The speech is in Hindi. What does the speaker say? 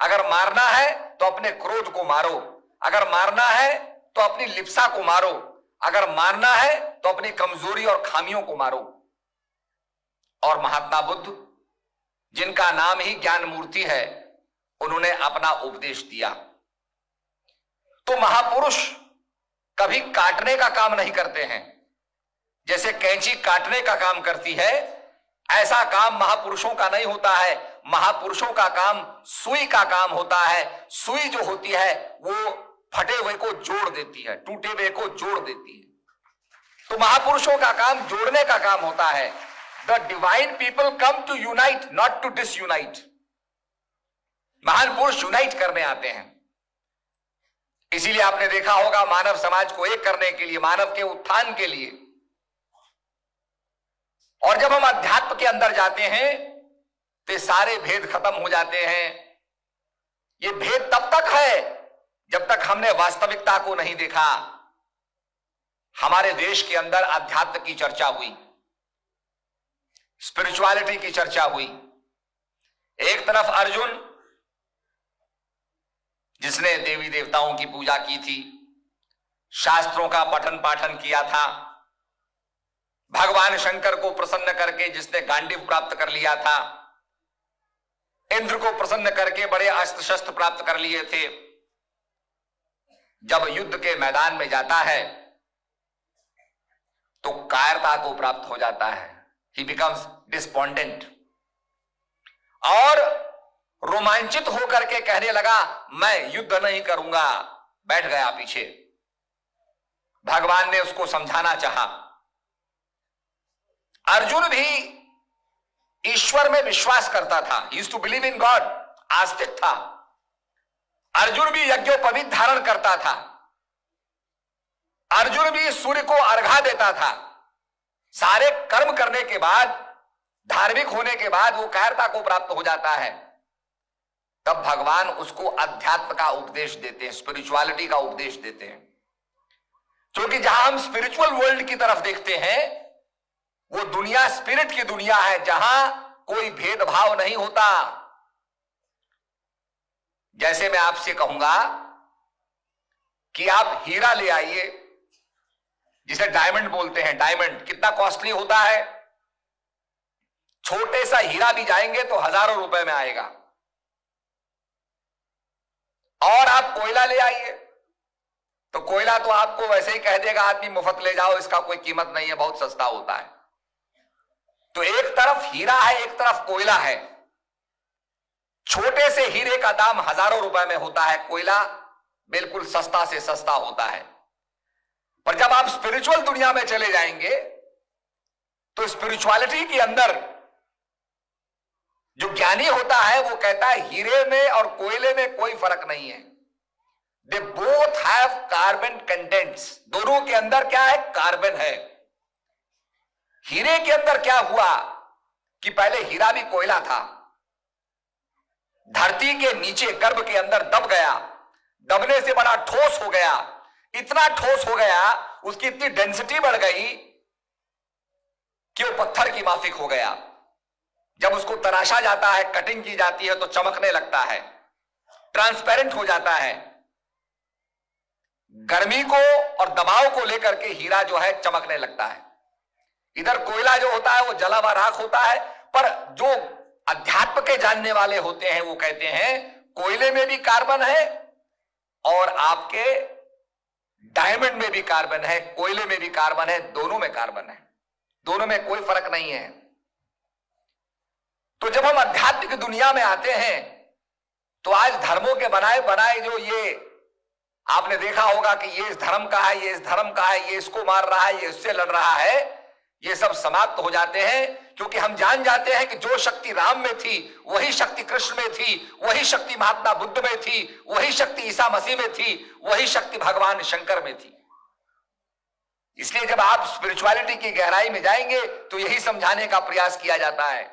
अगर मारना है तो अपने क्रोध को मारो, अगर मारना है तो अपनी लिप्सा को मारो, अगर मारना है तो अपनी कमजोरी और खामियों को मारो। और महात्मा बुद्ध, जिनका नाम ही ज्ञान मूर्ति है, उन्होंने अपना उपदेश दिया। तो महापुरुष कभी काटने का काम नहीं करते हैं। जैसे कैंची काटने का काम करती है, ऐसा काम महापुरुषों का नहीं होता है। महापुरुषों का काम सुई का काम होता है। सुई जो होती है वो फटे हुए को जोड़ देती है, टूटे हुए को जोड़ देती है। तो महापुरुषों का काम जोड़ने का काम होता है। The divine people come to unite, not to disunite. महान पुरुष यूनाइट करने आते हैं। इसीलिए आपने देखा होगा, मानव समाज को एक करने के लिए, मानव के उत्थान के लिए। और जब हम अध्यात्म के अंदर जाते हैं तो सारे भेद खत्म हो जाते हैं। ये भेद तब तक है जब तक हमने वास्तविकता को नहीं देखा। हमारे देश के अंदर अध्यात्म की चर्चा हुई, स्पिरिचुअलिटी की चर्चा हुई। एक तरफ अर्जुन, जिसने देवी देवताओं की पूजा की थी, शास्त्रों का पठन पाठन किया था, भगवान शंकर को प्रसन्न करके जिसने गांडीव प्राप्त कर लिया था, इंद्र को प्रसन्न करके बड़े अस्त्र शस्त्र प्राप्त कर लिए थे। जब युद्ध के मैदान में जाता है तो कायरता को प्राप्त हो जाता है। ही बिकम्स डिस्पोंडेंट और रोमांचित होकर के कहने लगा, मैं युद्ध नहीं करूंगा, बैठ गया पीछे। भगवान ने उसको समझाना चाहा। अर्जुन भी ईश्वर में विश्वास करता था, he used to believe in God, आस्तिक था। अर्जुन भी यज्ञोपवीत धारण करता था। अर्जुन भी सूर्य को अर्घा देता था। सारे कर्म करने के बाद, धार्मिक होने के बाद वो कायरता को प्राप्त हो जाता है। तब भगवान उसको अध्यात्म का उपदेश देते हैं, स्पिरिचुअलिटी का उपदेश देते हैं। क्योंकि जहां हम स्पिरिचुअल वर्ल्ड की तरफ देखते हैं, वो दुनिया स्पिरिट की दुनिया है, जहां कोई भेदभाव नहीं होता। जैसे मैं आपसे कहूंगा कि आप हीरा ले आइए, जिसे डायमंड बोलते हैं। डायमंड कितना कॉस्टली होता है। छोटे सा हीरा भी जाएंगे तो हजारों रुपए में आएगा। और आप कोयला ले आइए तो कोयला तो आपको वैसे ही कह देगा आदमी, मुफ्त ले जाओ, इसका कोई कीमत नहीं है, बहुत सस्ता होता है। तो एक तरफ हीरा है, एक तरफ कोयला है। छोटे से हीरे का दाम हजारों रुपए में होता है, कोयला बिल्कुल सस्ता से सस्ता होता है। पर जब आप स्पिरिचुअल दुनिया में चले जाएंगे तो स्पिरिचुअलिटी के अंदर जो ज्ञानी होता है वो कहता है हीरे में और कोयले में कोई फर्क नहीं है। They both have carbon contents. दोनों के अंदर क्या है? कार्बन है। हीरे के अंदर क्या हुआ कि पहले हीरा भी कोयला था, धरती के नीचे गर्भ के अंदर दब गया, दबने से बड़ा ठोस हो गया। इतना ठोस हो गया, उसकी इतनी डेंसिटी बढ़ गई कि वो पत्थर की माफिक हो गया। जब उसको तराशा जाता है, कटिंग की जाती है तो चमकने लगता है, ट्रांसपेरेंट हो जाता है। गर्मी को और दबाव को लेकर के हीरा जो है चमकने लगता है। इधर कोयला जो होता है वो जला हुआ राख होता है। पर जो अध्यात्म के जानने वाले होते हैं वो कहते हैं कोयले में भी कार्बन है और आपके डायमंड में भी कार्बन है, कोयले में भी कार्बन है, दोनों में कार्बन है, दोनों में कोई फर्क नहीं है। तो जब हम अध्यात्म की दुनिया में आते हैं तो आज धर्मों के बनाए बनाए जो ये आपने देखा होगा कि ये इस धर्म का है, ये इस धर्म का है, ये इसको मार रहा है, ये इससे लड़ रहा है, ये सब समाप्त हो जाते हैं। क्योंकि हम जान जाते हैं कि जो शक्ति राम में थी वही शक्ति कृष्ण में थी, वही शक्ति महात्मा बुद्ध में थी, वही शक्ति ईसा मसीह में थी, वही शक्ति भगवान शंकर में थी। इसलिए जब आप स्पिरिचुअलिटी की गहराई में जाएंगे तो यही समझाने का प्रयास किया जाता है